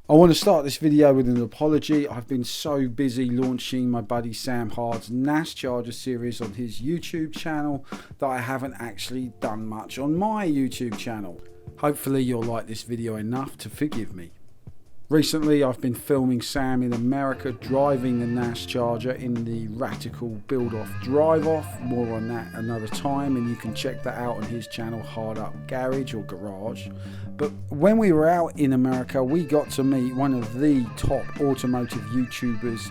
I want to start this video with an apology. I've been so busy launching my buddy Sam Hard's NAS Charger series on his YouTube channel that I haven't actually done much on my YouTube channel. Hopefully you'll like this video enough to forgive me. Recently I've been filming Sam in America driving the NAS Charger in the radical build-off drive-off. More on that another time, and you can check that out on his channel, Hard Up Garage or Garage. But when we were out in America, we got to meet one of the top automotive YouTubers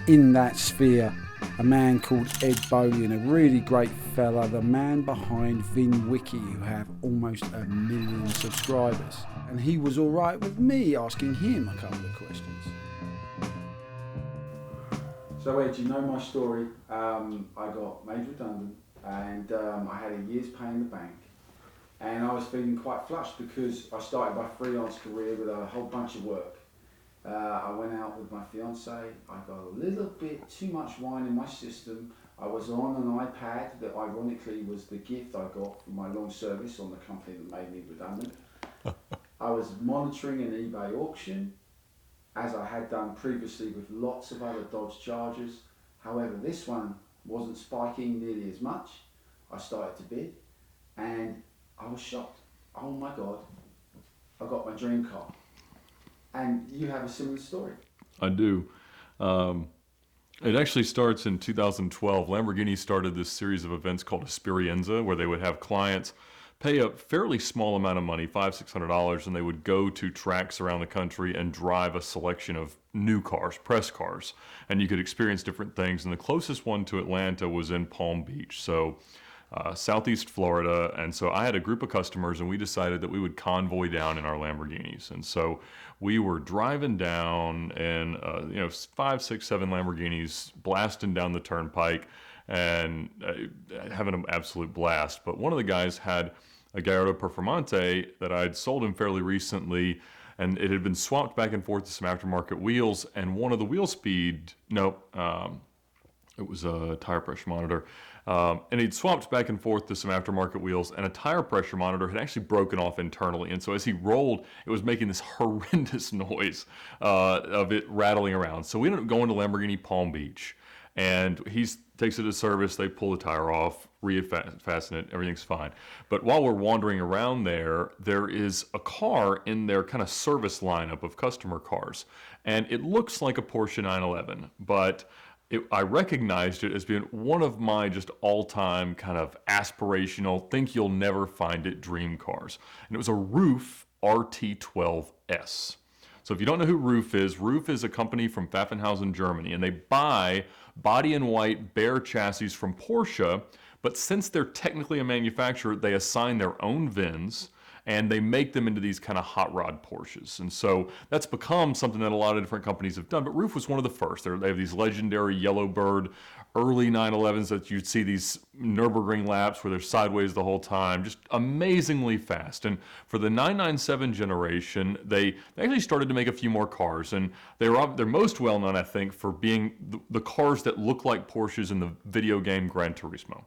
in that sphere, a man called Ed Bolian, a really great fella, the man behind VINWIKI, who have almost 1 million subscribers. And he was all right with me asking him a couple of questions. So Ed, you know my story. I got made redundant and I had a year's pay in the bank. And I was feeling quite flushed because I started my freelance career with a whole bunch of work. I went out with my fiance, I got a little bit too much wine in my system. I was on an iPad that ironically was the gift I got for my long service on the company that made me redundant. I was monitoring an eBay auction, as I had done previously with lots of other Dodge Chargers. However, this one wasn't spiking nearly as much. I started to bid and I was shocked. Oh my God, I got my dream car. And you have a similar story. I do. It actually starts in 2012. Lamborghini started this series of events called Esperienza, where they would have clients pay a fairly small amount of money, $500-600, and they would go to tracks around the country and drive a selection of new cars, press cars, and you could experience different things. And the closest one to Atlanta was in Palm Beach, so Southeast Florida. And so I had a group of customers, and we decided that we would convoy down in our Lamborghinis. And so we were driving down in 5, 6, 7 Lamborghinis, blasting down the turnpike and having an absolute blast. But one of the guys had a Gallardo Performante that I'd sold him fairly recently, and it had been swapped back and forth to some aftermarket wheels, and one of the wheel speed, it was a tire pressure monitor, and he'd swapped back and forth to some aftermarket wheels, and a tire pressure monitor had actually broken off internally, and so as he rolled, it was making this horrendous noise of it rattling around. So we ended up going to Lamborghini Palm Beach, and he takes it to service, they pull the tire off, refasten it, everything's fine. But while we're wandering around there is a car in their kind of service lineup of customer cars, and it looks like a Porsche 911, but I recognized it as being one of my just all-time kind of aspirational, think you'll never find it dream cars. And it was a RUF RT12S. So if you don't know who RUF is a company from Pfaffenhausen, Germany, and they buy body in white bare chassis from Porsche, but since they're technically a manufacturer, they assign their own VINs, and they make them into these kind of hot rod Porsches. And so that's become something that a lot of different companies have done, but RUF was one of the first. They have these legendary Yellowbird early 911s that you'd see these Nürburgring laps where they're sideways the whole time, just amazingly fast. And for the 997 generation, they actually started to make a few more cars, and they're most well known, I think, for being the cars that look like Porsches in the video game Gran Turismo.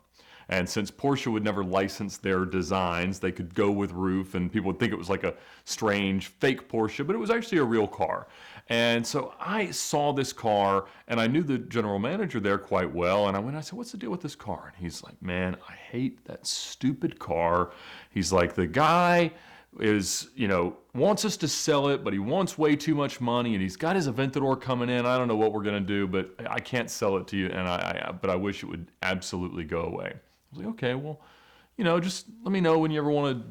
And since Porsche would never license their designs, they could go with RUF, and people would think it was like a strange fake Porsche, but it was actually a real car. And so I saw this car, and I knew the general manager there quite well, and I said, what's the deal with this car? And he's like, man, I hate that stupid car. He's like, the guy is, wants us to sell it, but he wants way too much money, and he's got his Aventador coming in. I don't know what we're going to do, but I can't sell it to you, and but I wish it would absolutely go away. I was like, okay, well, just let me know when you ever want to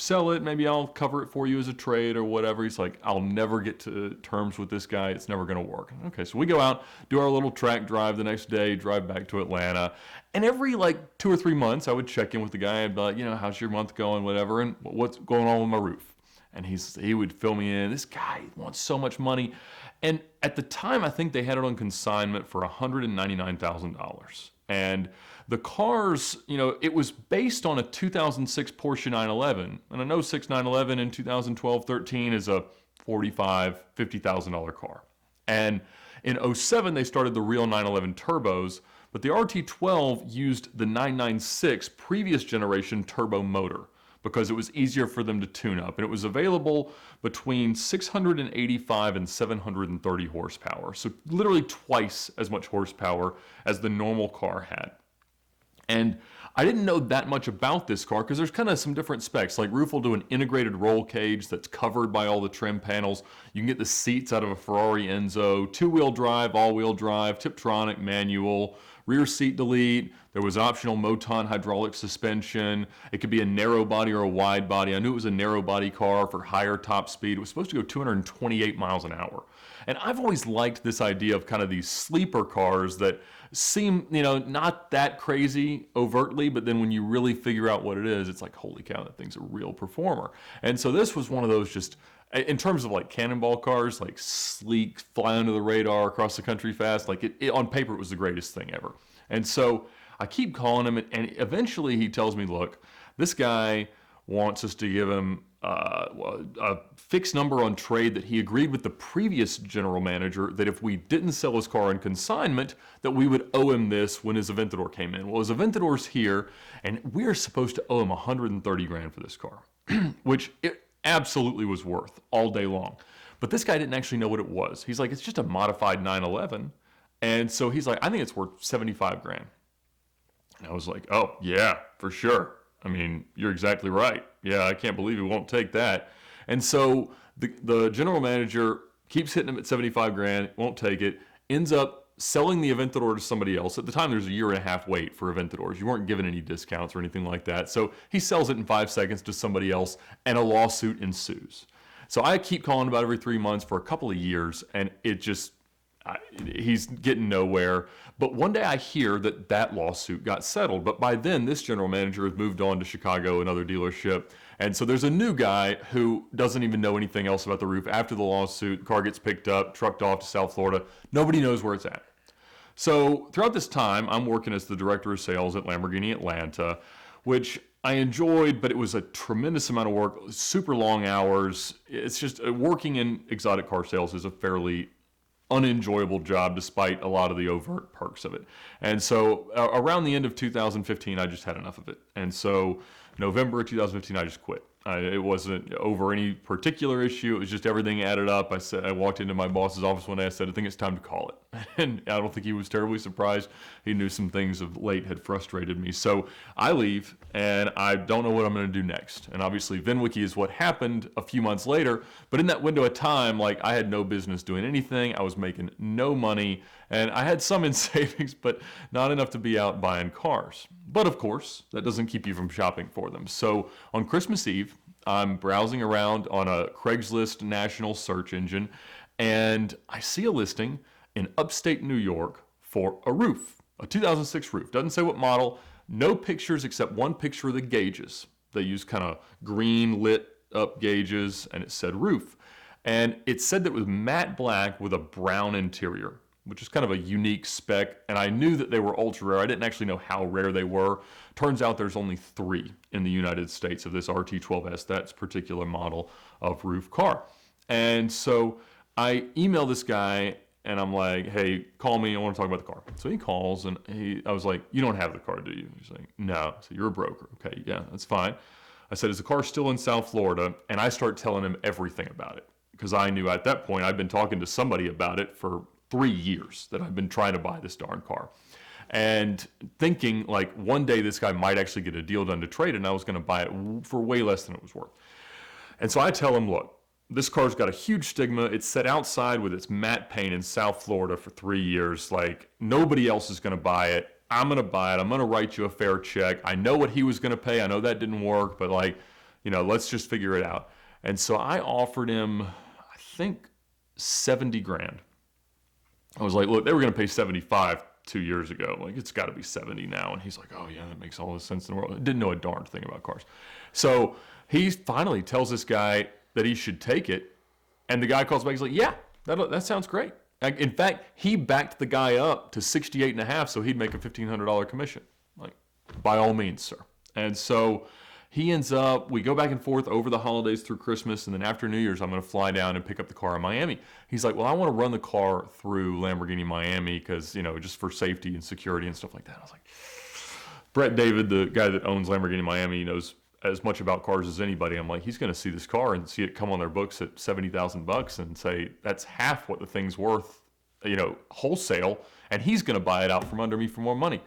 sell it. Maybe I'll cover it for you as a trade or whatever. He's like, I'll never get to terms with this guy. It's never going to work. Okay, so we go out, do our little track drive the next day, drive back to Atlanta. And every 2 or 3 months, I would check in with the guy. I'd be like, how's your month going, whatever, and what's going on with my RUF? And he would fill me in. This guy wants so much money. And at the time, I think they had it on consignment for $199,000. And the cars, it was based on a 2006 Porsche 911. And I know 911 in 2012-13 is a $45,000, $50,000 car. And in 07, they started the real 911 turbos, but the RT12 used the 996 previous generation turbo motor. because it was easier for them to tune up. And it was available between 685 and 730 horsepower. So literally twice as much horsepower as the normal car had. And I didn't know that much about this car because there's kind of some different specs. Like RUF will do an integrated roll cage that's covered by all the trim panels. You can get the seats out of a Ferrari Enzo, two-wheel drive, all-wheel drive, Tiptronic, manual, rear seat delete. There was optional Moton hydraulic suspension. It could be a narrow body or a wide body. I knew it was a narrow body car for higher top speed. It was supposed to go 228 miles an hour. And I've always liked this idea of kind of these sleeper cars that seem, not that crazy overtly, but then when you really figure out what it is, it's like, holy cow, that thing's a real performer. And so this was one of those just, in terms of like cannonball cars, like sleek, fly under the radar, across the country fast, like it on paper, it was the greatest thing ever. And so I keep calling him, and eventually he tells me, look, this guy wants us to give him a fixed number on trade that he agreed with the previous general manager that if we didn't sell his car on consignment, that we would owe him this when his Aventador came in. Well, his Aventador's here, and we're supposed to owe him 130 grand for this car, which it absolutely was worth all day long. But this guy didn't actually know what it was. He's like, it's just a modified 911. And so he's like, I think it's worth 75 grand. And I was like, oh, yeah, for sure. I mean, you're exactly right. Yeah, I can't believe he won't take that. And so the general manager keeps hitting him at 75 grand, won't take it, ends up selling the Aventador to somebody else. At the time, there's a 1.5 year wait for Aventadors. You weren't given any discounts or anything like that. So he sells it in 5 seconds to somebody else, and a lawsuit ensues. So I keep calling about every 3 months for a couple of years, and it just, he's getting nowhere. But one day I hear that lawsuit got settled. But by then, this general manager has moved on to Chicago, another dealership. And so there's a new guy who doesn't even know anything else about the RUF. After the lawsuit, the car gets picked up, trucked off to South Florida. Nobody knows where it's at. So throughout this time, I'm working as the director of sales at Lamborghini Atlanta, which I enjoyed, but it was a tremendous amount of work, super long hours. It's just working in exotic car sales is a fairly unenjoyable job despite a lot of the overt perks of it. And so around the end of 2015, I just had enough of it. And so November of 2015, I just quit. It wasn't over any particular issue. It was just everything added up. I walked into my boss's office one day. I said, I think it's time to call it. And I don't think he was terribly surprised. He knew some things of late had frustrated me. So I leave, and I don't know what I'm going to do next. And obviously, VINWIKI is what happened a few months later. But in that window of time, like, I had no business doing anything. I was making no money. And I had some in savings, but not enough to be out buying cars. But of course, that doesn't keep you from shopping for them. So on Christmas Eve, I'm browsing around on a Craigslist national search engine, and I see a listing in upstate New York for a RUF, a 2006 RUF. Doesn't say what model, no pictures except one picture of the gauges. They use kind of green lit up gauges, and it said RUF. And it said that it was matte black with a brown interior, which is kind of a unique spec, and I knew that they were ultra rare. I didn't actually know how rare they were. Turns out there's only 3 in the United States of this RT12S, that particular model of RUF car. And so I email this guy, and I'm like, hey, call me, I want to talk about the car. So he calls, and I was like, you don't have the car, do you? He's like, no. So you're a broker. Okay, yeah, that's fine. I said, is the car still in South Florida? And I start telling him everything about it, because I knew at that point I'd been talking to somebody about it for 3 years that I've been trying to buy this darn car, and thinking like one day this guy might actually get a deal done to trade it, and I was going to buy it for way less than it was worth. And so I tell him, look, this car's got a huge stigma. It's set outside with its matte paint in South Florida for 3 years. Like, nobody else is going to buy it. I'm going to buy it. I'm going to write you a fair check. I know what he was going to pay. I know that didn't work, but let's just figure it out. And so I offered him, I think, 70 grand. I was like, look, they were going to pay 75 2 years ago. Like, it's got to be 70 now. And he's like, oh, yeah, that makes all the sense in the world. I didn't know a darn thing about cars. So he finally tells this guy that he should take it. And the guy calls back. He's like, yeah, that sounds great. In fact, he backed the guy up to 68.5 so he'd make a $1,500 commission. Like, by all means, sir. And so he ends up, we go back and forth over the holidays through Christmas, and then after New Year's, I'm going to fly down and pick up the car in Miami. He's like, well, I want to run the car through Lamborghini Miami because, just for safety and security and stuff like that. I was like, Brett David, the guy that owns Lamborghini Miami, knows as much about cars as anybody. I'm like, he's going to see this car and see it come on their books at $70,000 and say that's half what the thing's worth, wholesale, and he's going to buy it out from under me for more money.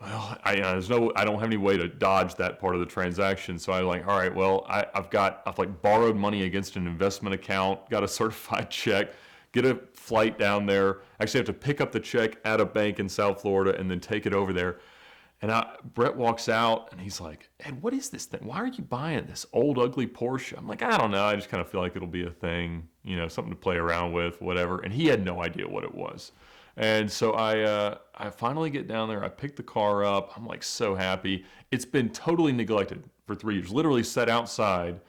Well, I don't have any way to dodge that part of the transaction. So I'm like, all right, well, I've borrowed money against an investment account, got a certified check, get a flight down there. Actually have to pick up the check at a bank in South Florida and then take it over there. And Brett walks out and he's like, Ed, what is this thing? Why are you buying this old, ugly Porsche? I'm like, I don't know. I just kind of feel like it'll be a thing, something to play around with, whatever. And he had no idea what it was. And so I finally get down there. I pick the car up. I'm like so happy. It's been totally neglected for 3 years, literally set outside.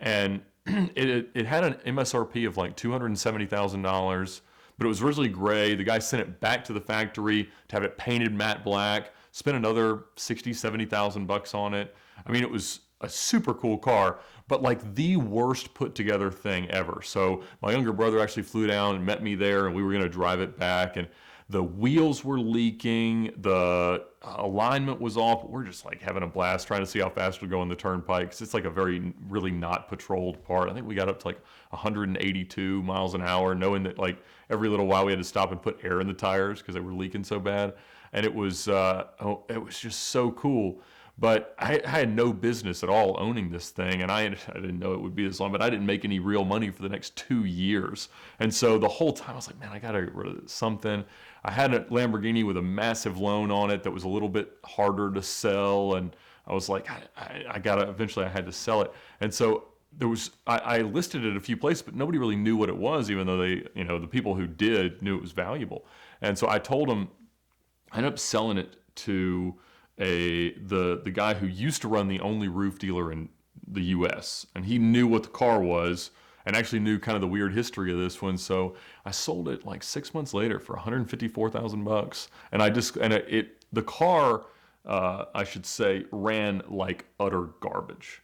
And it had an MSRP of like $270,000, but it was originally gray. The guy sent it back to the factory to have it painted matte black, spent another $60,000, $70,000 on it. I mean, it was a super cool car, but like the worst put together thing ever. So my younger brother actually flew down and met me there, and we were going to drive it back, and the wheels were leaking, the alignment was off. We're just like having a blast trying to see how fast we'll go on the turnpike, because it's like a really not patrolled part. I think we got up to like 182 miles an hour, knowing that like every little while we had to stop and put air in the tires because they were leaking so bad. And it was just so cool. But I had no business at all owning this thing, and I didn't know it would be this long, but I didn't make any real money for the next 2 years. And so the whole time I was like, man, I got to get rid of something. I had a Lamborghini with a massive loan on it that was a little bit harder to sell, and I was like, eventually I had to sell it. And so I listed it at a few places, but nobody really knew what it was, even though the people who did knew it was valuable. And so I told them, I ended up selling it to the guy who used to run the only roof dealer in the U.S. and he knew what the car was and actually knew kind of the weird history of this one. So I sold it like 6 months later for $154,000, and the car I should say ran like utter garbage.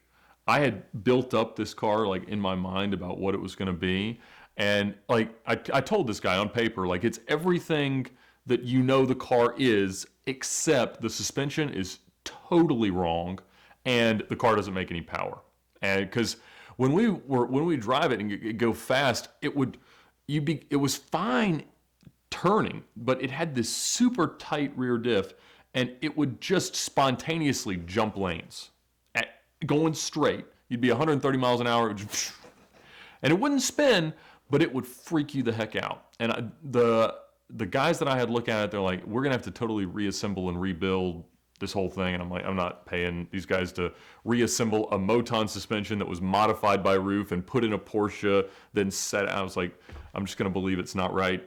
I had built up this car like in my mind about what it was going to be, and like I told this guy on paper, like, it's everything that the car is, except the suspension is totally wrong and the car doesn't make any power. And because when we drive it and go fast, it was fine turning, but it had this super tight rear diff, and it would just spontaneously jump lanes going straight. You'd be 130 miles an hour, and it wouldn't spin, but it would freak you the heck out. And the guys that I had look at it, they're like, we're going to have to totally reassemble and rebuild this whole thing. And I'm like, I'm not paying these guys to reassemble a Moton suspension that was modified by RUF and put in a Porsche, then set. I was like, I'm just going to believe it's not right.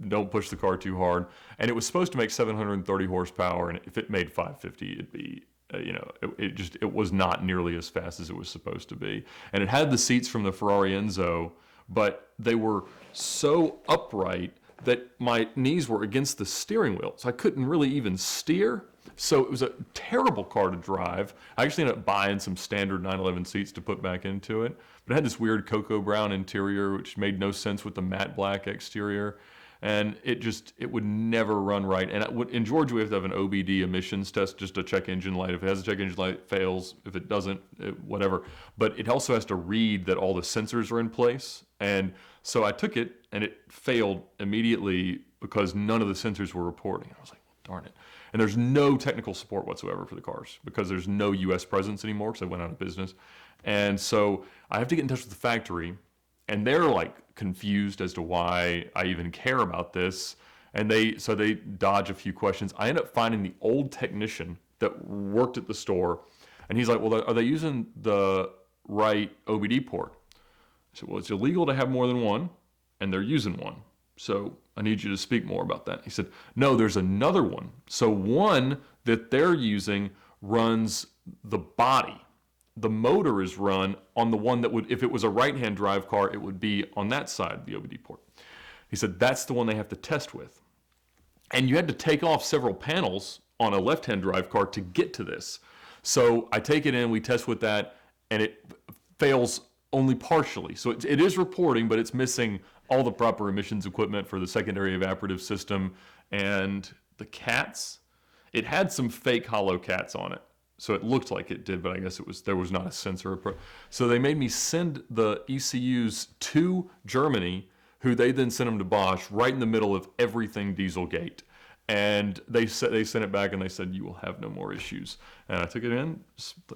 Don't push the car too hard. And it was supposed to make 730 horsepower. And if it made 550, it'd be, it was not nearly as fast as it was supposed to be. And it had the seats from the Ferrari Enzo, but they were so upright that my knees were against the steering wheel, so I couldn't really even steer. So it was a terrible car to drive. I actually ended up buying some standard 911 seats to put back into it, but it had this weird cocoa brown interior, which made no sense with the matte black exterior, and it would never run right. And in Georgia, we have to have an OBD emissions test just to check engine light. If it has a check engine light, it fails. If it doesn't, whatever. But it also has to read that all the sensors are in place. And so I took it, and it failed immediately because none of the sensors were reporting. I was like, well, darn it. And there's no technical support whatsoever for the cars because there's no U.S. presence anymore because they went out of business. And so I have to get in touch with the factory, and they're like confused as to why I even care about this. And they dodge a few questions. I end up finding the old technician that worked at the store, and he's like, well, are they using the right OBD port? I said, well, it's illegal to have more than one, and they're using one. So I need you to speak more about that. He said, no, there's another one. So one that they're using runs the body. The motor is run on the one that would, if it was a right-hand drive car, it would be on that side, the OBD port. He said, that's the one they have to test with. And you had to take off several panels on a left-hand drive car to get to this. So I take it in, we test with that, and it fails only partially. So it is reporting, but it's missing all the proper emissions equipment for the secondary evaporative system. And the cats, it had some fake hollow cats on it. So it looked like it did, but I guess there was not a sensor. So they made me send the ECUs to Germany, who they then sent them to Bosch right in the middle of everything Dieselgate. And they sent it back and they said, you will have no more issues. And I took it in,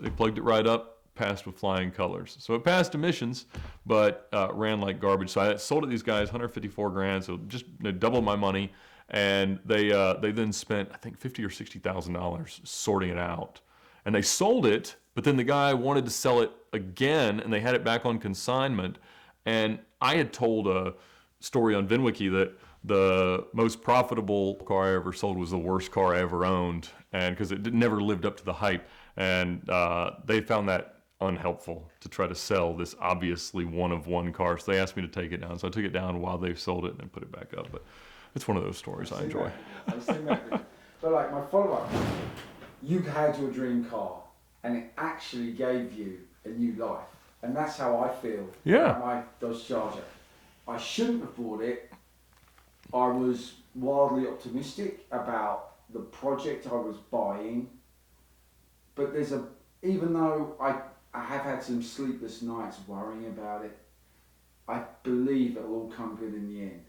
they plugged it right up, passed with flying colors. So it passed emissions, but ran like garbage. So I sold it to these guys, 154 grand, so just double my money. And they then spent, I think, $50,000 or $60,000 sorting it out. And they sold it, but then the guy wanted to sell it again, and they had it back on consignment. And I had told a story on VINWIKI that the most profitable car I ever sold was the worst car I ever owned, and because it never lived up to the hype. And they found that unhelpful to try to sell this obviously one-of-one car. So they asked me to take it down. So I took it down while they sold it and then put it back up. But it's one of those stories I enjoy. But like my follow-up, you had your dream car and it actually gave you a new life. And that's how I feel about my Dodge Charger. I shouldn't have bought it. I was wildly optimistic about the project I was buying. But even though I have had some sleepless nights worrying about it, I believe it'll all come good in the end.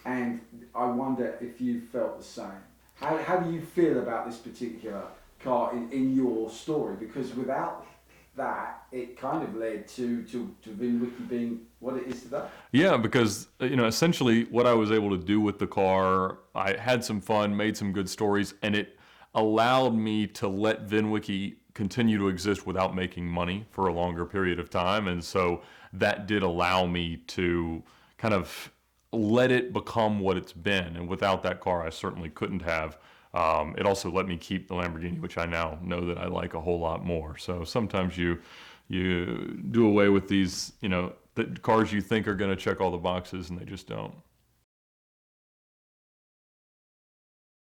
And I wonder if you felt the same. How do you feel about this particular car in your story? Because without that, it kind of led to VINWIKI being what it is today. Yeah, because essentially what I was able to do with the car, I had some fun, made some good stories, and it allowed me to let VINWIKI continue to exist without making money for a longer period of time. And so that did allow me to kind of let it become what it's been. And without that car, I certainly couldn't have. It also let me keep the Lamborghini, which I now know that I like a whole lot more. So sometimes you do away with these, the cars you think are going to check all the boxes, and they just don't.